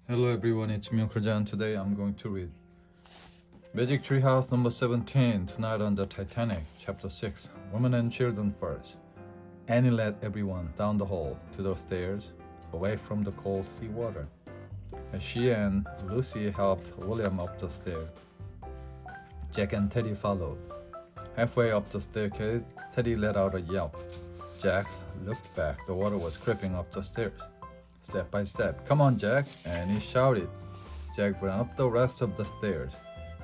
Hello everyone, it's me Krajan. Today I'm going to read Magic Tree House number 17, Tonight on the Titanic, Chapter 6, Women and Children First. Annie led everyone down the hall to the stairs, away from the cold sea water. As she and Lucy helped William up the stairs, Jack and Teddy followed. Halfway up the staircase, Teddy let out a yelp. Jack looked back. The water was creeping up the stairs, step by step. "Come on, Jack!" Annie shouted. Jack ran up the rest of the stairs,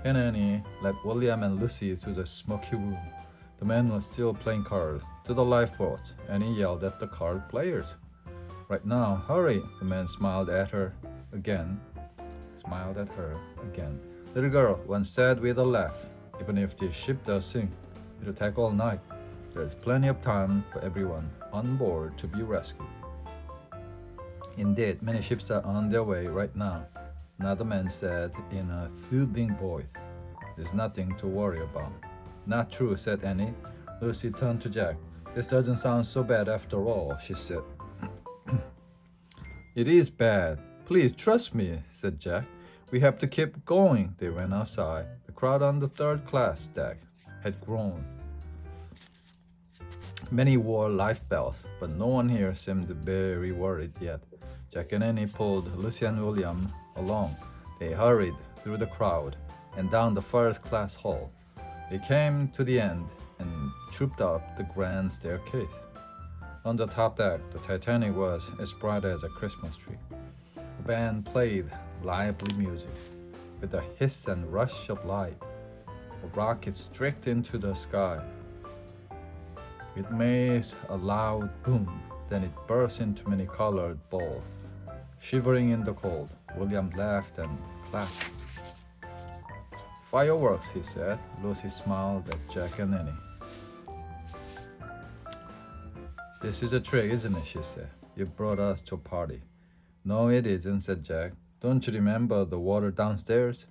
and Annie led William and Lucy to the smoky room. The men were still playing cards. "To the lifeboats!" Annie yelled at the card players. "Right now, hurry!" The man smiled at her again. "Little girl," one said with a laugh. "Even if the ship does sink, it'll take all night. There's plenty of time for everyone on board to be rescued." "Indeed, many ships are on their way right now," another man said in a soothing voice. "There's nothing to worry about." "Not true," said Annie. Lucy turned to Jack. "This doesn't sound so bad after all," she said. "It is bad. Please trust me," said Jack. "We have to keep going." They went outside. The crowd on the third class deck had grown. Many wore life belts, but no one here seemed very worried yet. Jack and Annie pulled Lucy and William along. They hurried through the crowd and down the first class hall. They came to the end and trooped up the grand staircase. On the top deck, the Titanic was as bright as a Christmas tree. The band played lively music. With a hiss and rush of light, a rocket streaked into the sky. It made a loud boom, then it burst into many colored balls. Shivering in the cold, William laughed and clapped. "Fireworks," he said. Lucy smiled at Jack and Annie. "This is a trick, isn't it?" she said. "You brought us to a party." "No, it isn't," said Jack. "Don't you remember the water downstairs?"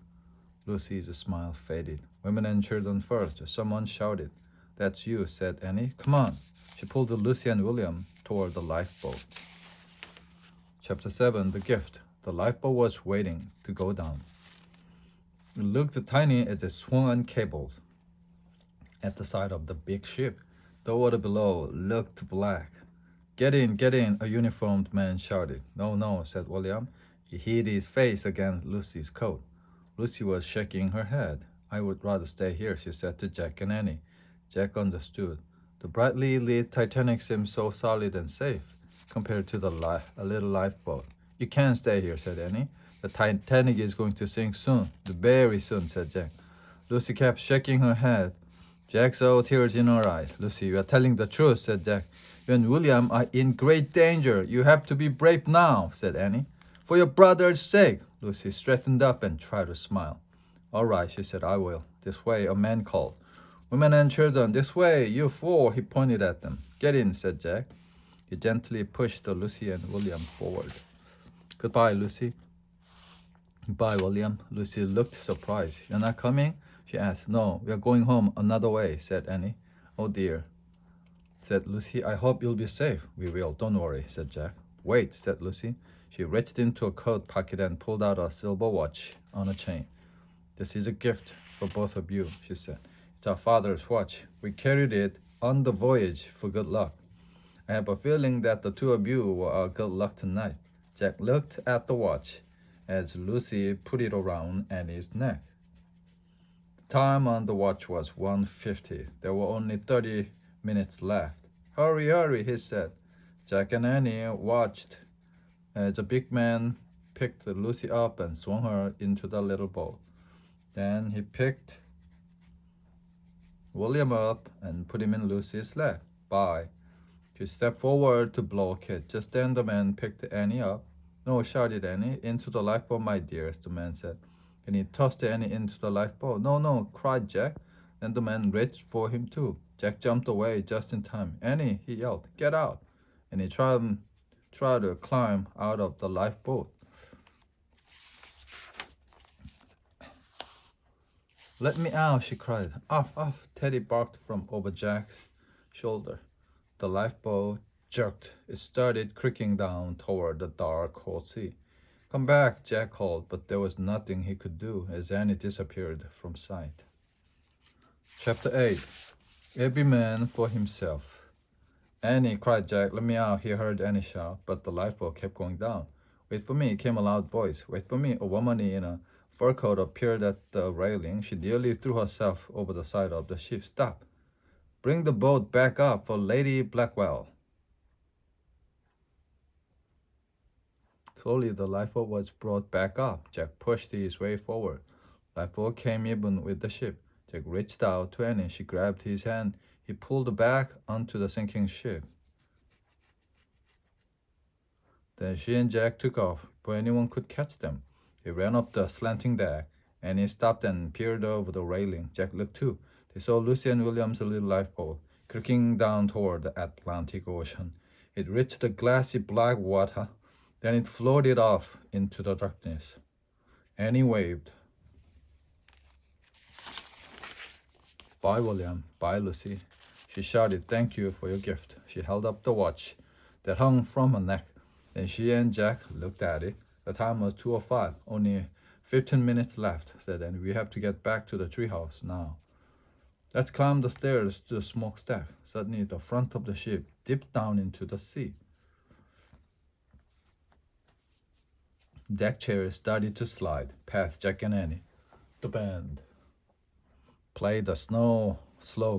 Lucy's smile faded. "Women and children first," someone shouted. "That's you," said Annie. "Come on." She pulled Lucy and William toward the lifeboat. Chapter 7, The Gift. The lifeboat was waiting to go down. It looked tiny as it swung on cables at the side of the big ship. The water below looked black. Get in," a uniformed man shouted. "No, no," said William. He hid his face against Lucy's coat. Lucy was shaking her head. "I would rather stay here," she said to Jack and Annie. Jack understood. The brightly lit Titanic seemed so solid and safe compared to a little lifeboat. "You can't stay here," said Annie. "The Titanic is going to sink soon." "Very soon," said Jack. Lucy kept shaking her head. Jack saw tears in her eyes. "Lucy, you are telling the truth," said Jack. "You and William are in great danger. You have to be brave now," said Annie. "For your brother's sake." Lucy straightened up and tried to smile. "All right," she said, "I will." "This way," a man called. "Women and children, this way, you four," he pointed at them. "Get in," said Jack. He gently pushed Lucy and William forward. "Goodbye, Lucy." "Goodbye, William." Lucy looked surprised. "You're not coming?" she asked. "No, we are going home another way," said Annie. "Oh dear," said Lucy. "I hope you'll be safe." "We will, don't worry," said Jack. "Wait," said Lucy. She reached into a coat pocket and pulled out a silver watch on a chain. "This is a gift for both of you," she said. "It's our father's watch. We carried it on the voyage for good luck. I have a feeling that the two of you will our good luck tonight." Jack looked at the watch as Lucy put it around Annie's neck. The time on the watch was 1:50. There were only 30 minutes left. "Hurry, hurry," he said. Jack and Annie watched as the big man picked Lucy up and swung her into the little boat. Then he picked William up and put him in Lucy's lap. "Bye." She stepped forward to blow a kiss. Just then the man picked Annie up. "No," shouted Annie. "Into the lifeboat, my dears," the man said. And he tossed Annie into the lifeboat. "No, no," cried Jack. Then the man reached for him too. Jack jumped away just in time. "Annie," he yelled, "get out." And he tried to climb out of the lifeboat. "Let me out," she cried. "Off, off," Teddy barked from over Jack's shoulder. The lifeboat jerked. It started creaking down toward the dark, cold sea. Come back, Jack called, but there was nothing he could do as Annie disappeared from sight. Chapter 8. Every man for himself. Annie, cried Jack, let me out. He heard Annie shout, but the lifeboat kept going down. Wait for me, came a loud voice. Wait for me. A woman in a fur coat appeared at the railing. She nearly threw herself over the side of the ship. Stop. Bring the boat back up for Lady Blackwell. Slowly, the lifeboat was brought back up. Jack pushed his way forward. Lifeboat came even with the ship. Jack reached out to Annie. She grabbed his hand. He pulled back onto the sinking ship. Then she and Jack took off before anyone could catch them. They ran up the slanting deck. Annie stopped and peered over the railing. Jack looked too. They saw Lucy and William's little lifeboat creaking down toward the Atlantic Ocean. It reached the glassy black water. Then it floated off into the darkness. Annie waved. Bye, William. Bye, Lucy. She shouted, thank you for your gift. She held up the watch that hung from her neck. Then she and Jack looked at it. The time was 2:05. Only 15 minutes left, said Annie. We have to get back to the treehouse now. Let's climb the stairs to the smokestack. Suddenly, the front of the ship dipped down into the sea. Deck chairs started to slide past Jack and Annie. The band played a slow,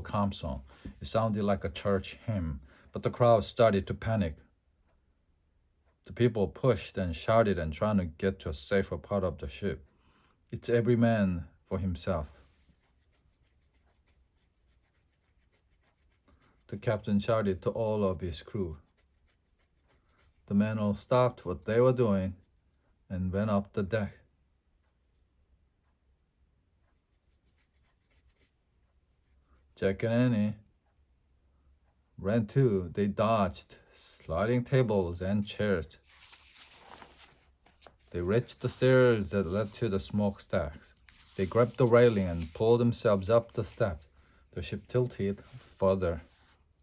calm song. It sounded like a church hymn, but the crowd started to panic. The people pushed and shouted and trying to get to a safer part of the ship. It's every man for himself. The captain shouted to all of his crew. The men all stopped what they were doing and went up the deck. Jack and Annie ran too. They dodged sliding tables and chairs. They reached the stairs that led to the smokestacks. They grabbed the railing and pulled themselves up the steps. The ship tilted further.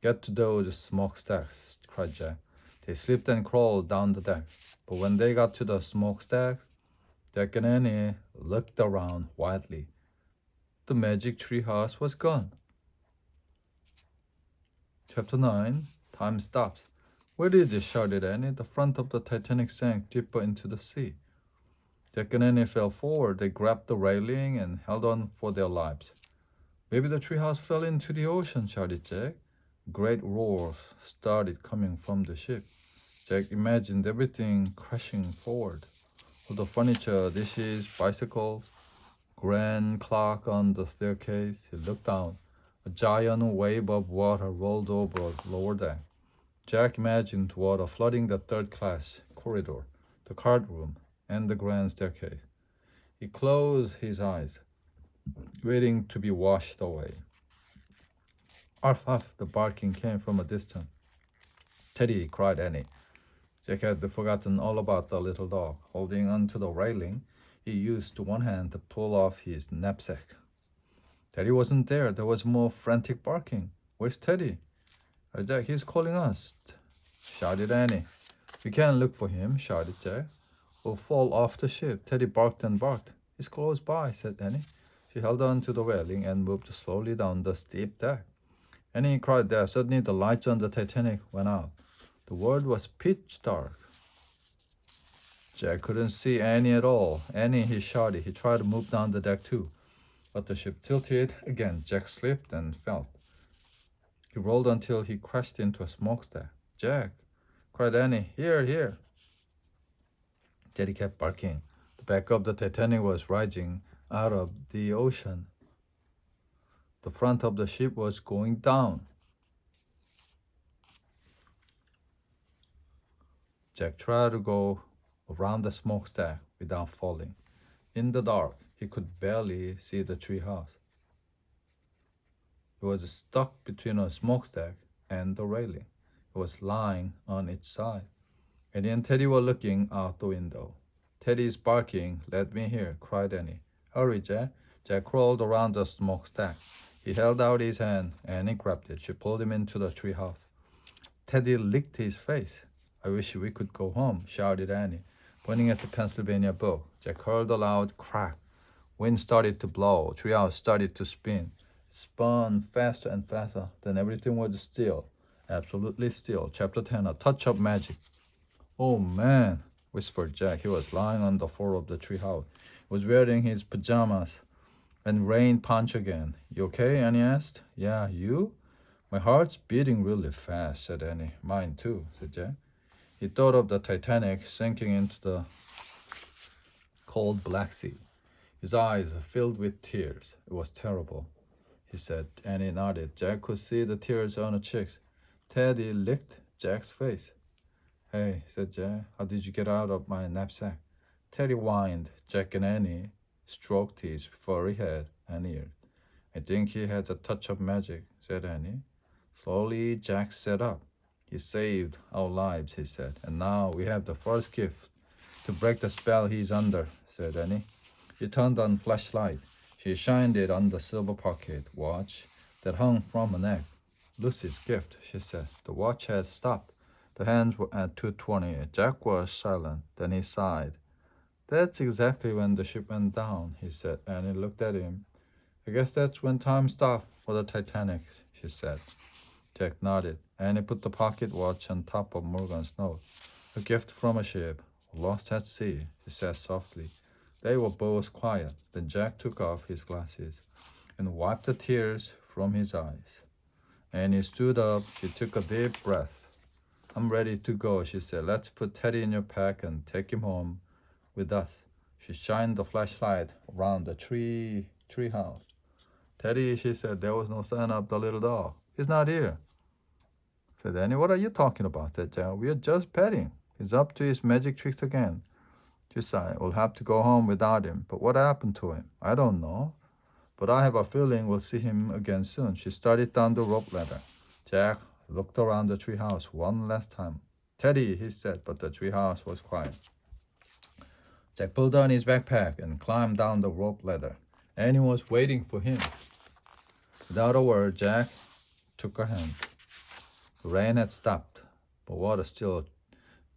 Get to those smokestacks, cried Jack. They slipped and crawled down the deck. But when they got to the smokestacks, Jack and Annie looked around wildly. The magic treehouse was gone. Chapter 9. Time stops. Where is it? Shouted Annie. The front of the Titanic sank deeper into the sea. Jack and Annie fell forward. They grabbed the railing and held on for their lives. Maybe the treehouse fell into the ocean, shouted Jack. Great roars started coming from the ship. Jack imagined everything crashing forward. All the furniture, dishes, bicycles, grand clock on the staircase. He looked down. A giant wave of water rolled over the lower deck. Jack imagined water flooding the third-class corridor, the card room, and the grand staircase. He closed his eyes, waiting to be washed away. Arf, arf, the barking came from a distance. Teddy, cried Annie. Jack had forgotten all about the little dog. Holding onto the railing, he used one hand to pull off his knapsack. Teddy wasn't there. There was more frantic barking. Where's Teddy? Jack, he's calling us, shouted Annie. We can't look for him, shouted Jack. We'll fall off the ship. Teddy barked and barked. He's close by, said Annie. She held on to the railing and moved slowly down the steep deck. Annie cried there. Suddenly the lights on the Titanic went out. The world was pitch dark. Jack couldn't see Annie at all. Annie, he shouted. He tried to move down the deck too. But the ship tilted again. Jack slipped and fell. He rolled until he crashed into a smokestack. Jack, cried Annie, here, here. Teddy kept barking. The back of the Titanic was rising out of the ocean. The front of the ship was going down. Jack tried to go around the smokestack without falling. In the dark, he could barely see the treehouse. It was stuck between a smokestack and the railing. It was lying on its side. Annie and Teddy were looking out the window. Teddy's barking led me here, cried Annie. Hurry, Jack. Jack crawled around the smokestack. He held out his hand. Annie grabbed it. She pulled him into the treehouse. Teddy licked his face. I wish we could go home, shouted Annie. pointing at the Pennsylvania book. Jack heard a loud crack. Wind started to blow. Treehouse started to spin. It spun faster and faster. Then everything was still. Absolutely still. Chapter 10, A Touch of Magic. Oh man, whispered Jack. He was lying on the floor of the treehouse. He was wearing his pajamas. And rain punch again. You okay? Annie asked. Yeah, you? My heart's beating really fast, said Annie. Mine too, said Jack. He thought of the Titanic sinking into the cold Black Sea. His eyes filled with tears. It was terrible, he said. Annie nodded. Jack could see the tears on her cheeks. Teddy licked Jack's face. Hey, said Jack, how did you get out of my knapsack? Teddy whined. Jack and Annie stroked his furry head and ears. I think he has a touch of magic, said Annie. Slowly, Jack sat up. He saved our lives, he said, and now we have the first gift to break the spell he's under, said Annie. She turned on flashlight. She shined it on the silver pocket watch that hung from her neck. Lucy's gift, she said. The watch had stopped. The hands were at 2:20. Jack was silent. Then he sighed. That's exactly when the ship went down, he said. Annie looked at him. I guess that's when time stopped for the Titanic, she said. Jack nodded. Annie put the pocket watch on top of Morgan's note. A gift from a ship, lost at sea, he said softly. They were both quiet. Then Jack took off his glasses and wiped the tears from his eyes. Annie stood up. She took a deep breath. I'm ready to go, she said. Let's put Teddy in your pack and take him home with us. She shined the flashlight around the tree house. Teddy, she said, there was no sign of the little dog. He's not here, said Annie. What are you talking about, said Jack. We are just petting. He's up to his magic tricks again. She sighed. We'll have to go home without him. But what happened to him? I don't know. But I have a feeling we'll see him again soon. She started down the rope ladder. Jack looked around the treehouse one last time. Teddy, he said, but the treehouse was quiet. Jack pulled on his backpack and climbed down the rope ladder. Annie was waiting for him. Without a word, Jack took her hand. The rain had stopped, but water still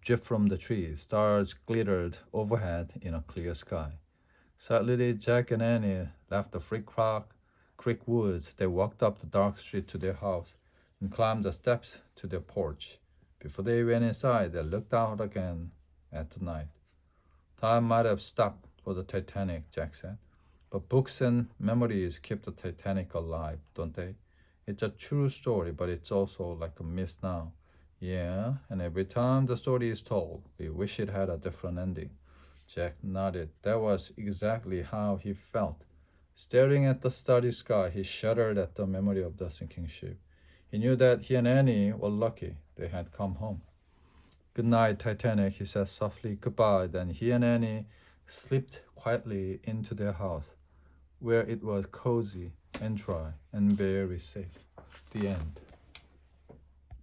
dripped from the trees. Stars glittered overhead in a clear sky. Silently, Jack and Annie left the Creek woods. They walked up the dark street to their house and climbed the steps to their porch. Before they went inside, they looked out again at the night. Time might have stopped for the Titanic, Jack said. But books and memories keep the Titanic alive, don't they? It's a true story, but it's also like a myth now. Yeah, and every time the story is told, we wish it had a different ending. Jack nodded. That was exactly how he felt. Staring at the starry sky, he shuddered at the memory of the sinking ship. He knew that he and Annie were lucky they had come home. Good night, Titanic, he said softly. Goodbye. Then he and Annie slipped quietly into their house, where it was cozy and dry and very safe. The end.